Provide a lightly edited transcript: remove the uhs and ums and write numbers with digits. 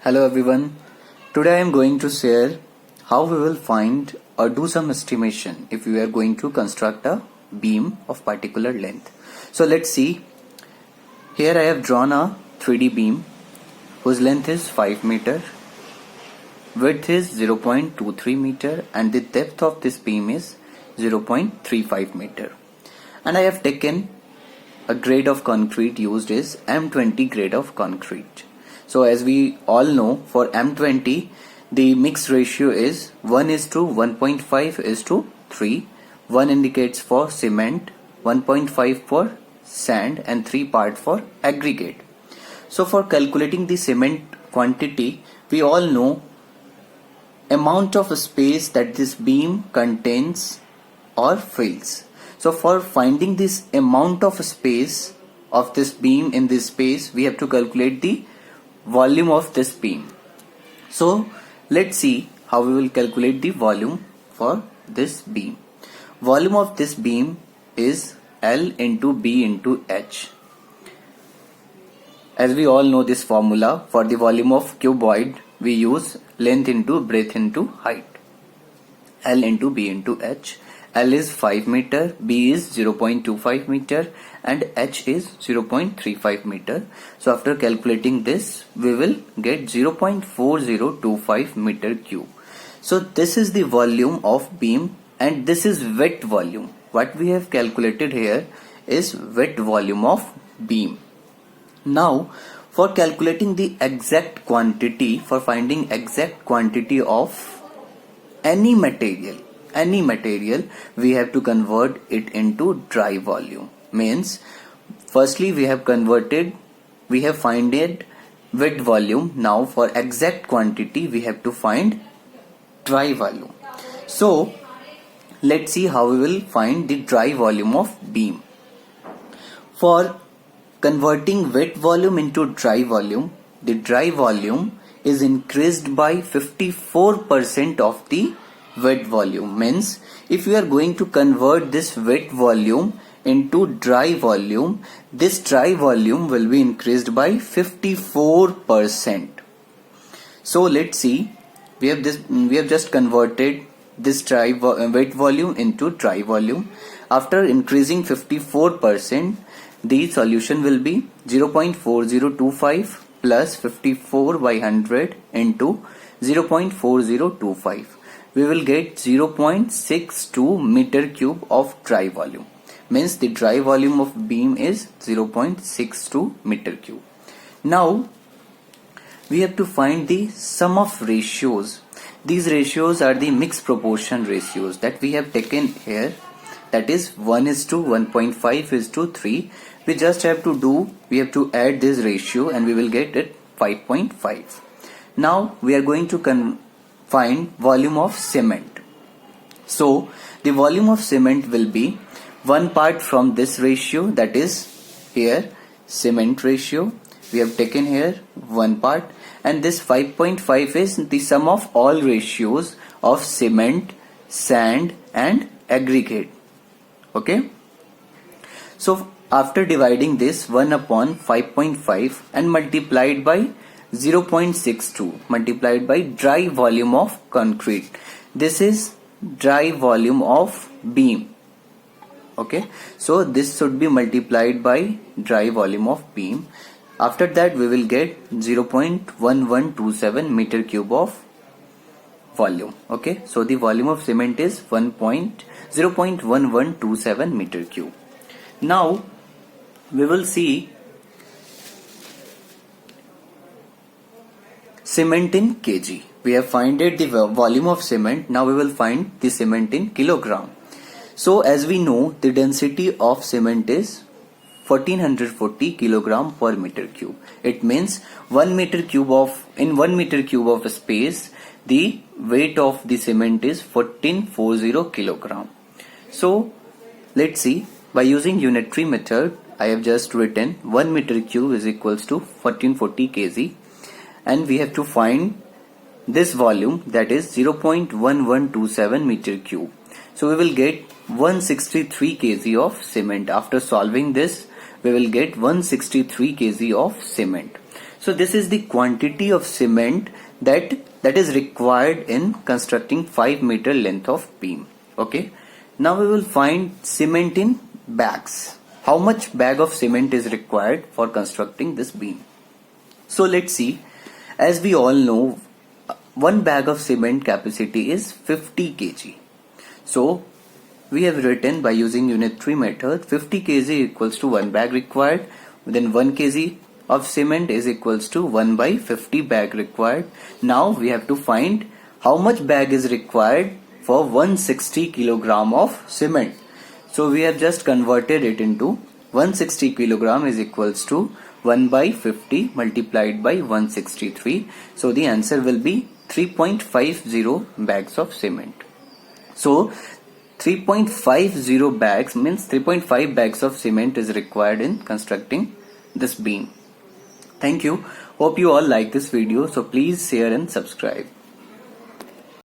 Hello everyone. Today I am going to share how we will find or do some estimation if we are going to construct a beam of particular length. So let's see. Here I have drawn a 3D beam whose length is 5 meter, width is 0.23 meter and the depth of this beam is 0.35 meter. And I have taken a grade of concrete used is M20 grade of concrete. So as we all know, for M20 the mix ratio is 1:1.5:3. 1 indicates for cement, 1.5 for sand and 3 part for aggregate. So for calculating the cement quantity, we all know amount of space that this beam contains or fills. So for finding this amount of space of this beam in this space, we have to calculate the volume of this beam. So let's see how we will calculate the volume for this beam. Volume of this beam is L into B into H. As we all know this formula, for the volume of cuboid we use length into breadth into height. L into B into H. L is 5 meter, B is 0.25 meter and H is 0.35 meter. So after calculating this, we will get 0.4025 meter cube. So this is the volume of beam and this is wet volume. What we have calculated here is wet volume of beam. Now for calculating the exact quantity, for finding exact quantity of any material, we have to convert it into dry volume. Means firstly we have found wet volume. Now for exact quantity we have to find dry volume. So let's see how we will find the dry volume of beam. For converting wet volume into dry volume, the dry volume is increased by 54% of the wet volume. Means if we are going to convert this wet volume into dry volume, this dry volume will be increased by 54%. So let's see, we have just converted this wet volume into dry volume. After increasing 54%, the solution will be 0.4025 plus 54 by 100 into 0.4025. We will get 0.62 meter cube of dry volume. Means the dry volume of beam is 0.62 meter cube. Now we have to find the sum of ratios. These ratios are the mixed proportion ratios that we have taken here. That is 1:1.5:3. We just have to add this ratio and we will get it 5.5. Now we are going to find volume of cement. So the volume of cement will be one part from this ratio, that is here cement ratio. We have taken here one part and this 5.5 is the sum of all ratios of cement, sand and aggregate. Okay. So after dividing this 1 upon 5.5 and multiplied by 0.62 multiplied by dry volume of concrete. This is dry volume of beam. Okay, so this should be multiplied by dry volume of beam. After that we will get 0.1127 meter cube of volume. Okay, so the volume of cement is 0.1127 meter cube. Now we will see cement in kg. We have found the volume of cement. Now we will find the cement in kilogram. So as we know, the density of cement is 1440 kilogram per meter cube. It means 1 meter cube of space, the weight of the cement is 1440 kilogram. So let's see, by using unitary method, I have just written 1 meter cube is equals to 1440 kg. And we have to find this volume, that is 0.1127 meter cube. So we will get 163 kg of cement. After solving this, we will get 163 kg of cement. So this is the quantity of cement that is required in constructing 5 meter length of beam. Okay. Now we will find cement in bags. How much bag of cement is required for constructing this beam? So let's see. As we all know, one bag of cement capacity is 50 kg. So we have written by using unit 3 method, 50 kg equals to 1 bag required. Then 1 kg of cement is equals to 1 by 50 bag required. Now we have to find how much bag is required for 160 kilogram of cement. So we have just converted it into 160 kilogram is equals to 1 by 50 multiplied by 163. So the answer will be 3.50 bags of cement. So 3.50 bags means 3.5 bags of cement is required in constructing this beam. Thank you. Hope you all like this video. So please share and subscribe.